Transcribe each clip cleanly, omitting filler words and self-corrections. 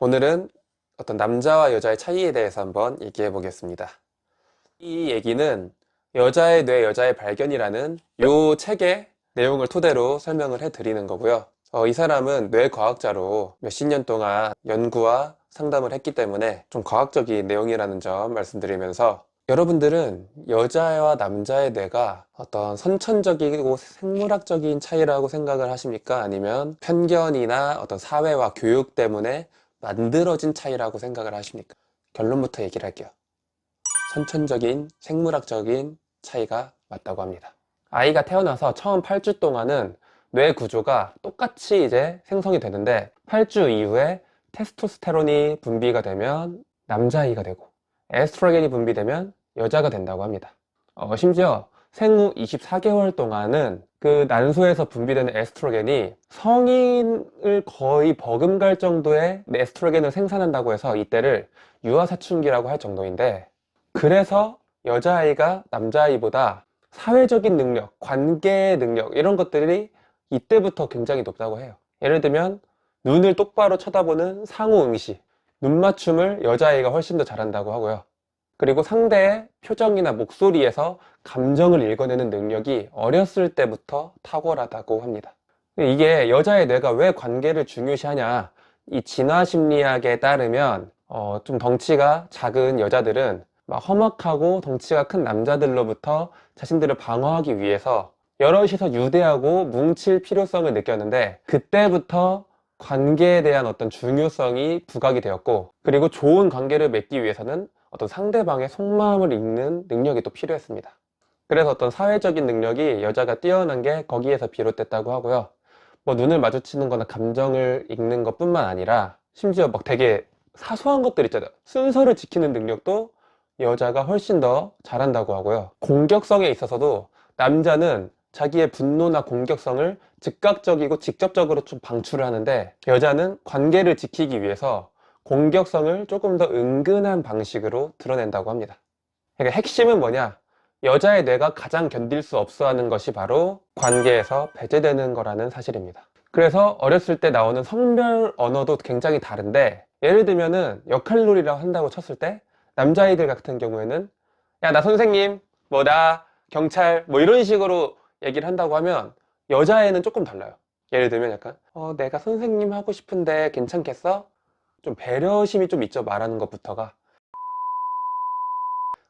오늘은 어떤 남자와 여자의 차이에 대해서 한번 얘기해 보겠습니다. 이 얘기는 여자의 뇌, 여자의 발견이라는 이 책의 내용을 토대로 설명을 해 드리는 거고요. 이 사람은 뇌과학자로 몇십 년 동안 연구와 상담을 했기 때문에 좀 과학적인 내용이라는 점 말씀드리면서, 여러분들은 여자와 남자의 뇌가 어떤 선천적이고 생물학적인 차이라고 생각을 하십니까? 아니면 편견이나 어떤 사회와 교육 때문에 만들어진 차이라고 생각을 하십니까? 결론부터 얘기를 할게요. 선천적인 생물학적인 차이가 맞다고 합니다. 아이가 태어나서 처음 8주 동안은 뇌 구조가 똑같이 이제 생성이 되는데, 8주 이후에 테스토스테론이 분비가 되면 남자아이가 되고 에스트로겐이 분비되면 여자가 된다고 합니다. 심지어 생후 24개월 동안은 그 난소에서 분비되는 에스트로겐이 성인을 거의 버금갈 정도의 에스트로겐을 생산한다고 해서 이때를 유아사춘기라고 할 정도인데, 그래서 여자아이가 남자아이보다 사회적인 능력, 관계 능력 이런 것들이 이때부터 굉장히 높다고 해요. 예를 들면 눈을 똑바로 쳐다보는 상호응시, 눈맞춤을 여자아이가 훨씬 더 잘한다고 하고요. 그리고 상대의 표정이나 목소리에서 감정을 읽어내는 능력이 어렸을 때부터 탁월하다고 합니다. 이게 여자의 뇌가 왜 관계를 중요시하냐, 이 진화심리학에 따르면 좀 덩치가 작은 여자들은 막 험악하고 덩치가 큰 남자들로부터 자신들을 방어하기 위해서 여럿이서 유대하고 뭉칠 필요성을 느꼈는데, 그때부터 관계에 대한 어떤 중요성이 부각이 되었고, 그리고 좋은 관계를 맺기 위해서는 어떤 상대방의 속마음을 읽는 능력이 또 필요했습니다. 그래서 어떤 사회적인 능력이 여자가 뛰어난 게 거기에서 비롯됐다고 하고요. 뭐 눈을 마주치는 거나 감정을 읽는 것 뿐만 아니라 심지어 막 되게 사소한 것들 있잖아요. 순서를 지키는 능력도 여자가 훨씬 더 잘한다고 하고요. 공격성에 있어서도 남자는 자기의 분노나 공격성을 즉각적이고 직접적으로 좀 방출을 하는데, 여자는 관계를 지키기 위해서 공격성을 조금 더 은근한 방식으로 드러낸다고 합니다. 그러니까 핵심은 뭐냐? 여자의 뇌가 가장 견딜 수 없어 하는 것이 바로 관계에서 배제되는 거라는 사실입니다. 그래서 어렸을 때 나오는 성별 언어도 굉장히 다른데, 예를 들면은 역할놀이라고 한다고 쳤을 때 남자아이들 같은 경우에는 야, 나 선생님, 뭐 나 경찰, 뭐 이런 식으로 얘기를 한다고 하면, 여자애는 조금 달라요. 예를 들면 약간 내가 선생님 하고 싶은데 괜찮겠어? 좀 배려심이 좀 있죠, 말하는 것부터가.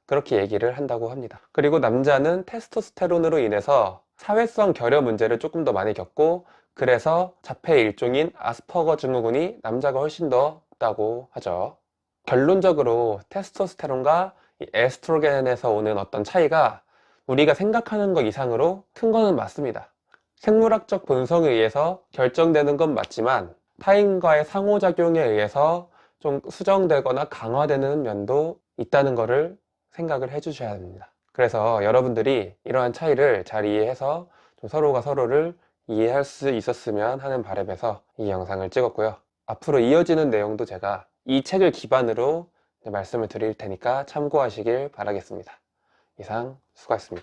그렇게 얘기를 한다고 합니다. 그리고 남자는 테스토스테론으로 인해서 사회성 결여 문제를 조금 더 많이 겪고, 그래서 자폐 일종인 아스퍼거 증후군이 남자가 훨씬 더 있다고 하죠. 결론적으로 테스토스테론과 이 에스트로겐에서 오는 어떤 차이가 우리가 생각하는 것 이상으로 큰 거는 맞습니다. 생물학적 본성에 의해서 결정되는 건 맞지만, 타인과의 상호작용에 의해서 좀 수정되거나 강화되는 면도 있다는 것을 생각을 해주셔야 합니다. 그래서 여러분들이 이러한 차이를 잘 이해해서 좀 서로가 서로를 이해할 수 있었으면 하는 바람에서 이 영상을 찍었고요. 앞으로 이어지는 내용도 제가 이 책을 기반으로 말씀을 드릴 테니까 참고하시길 바라겠습니다. 이상 수고하셨습니다.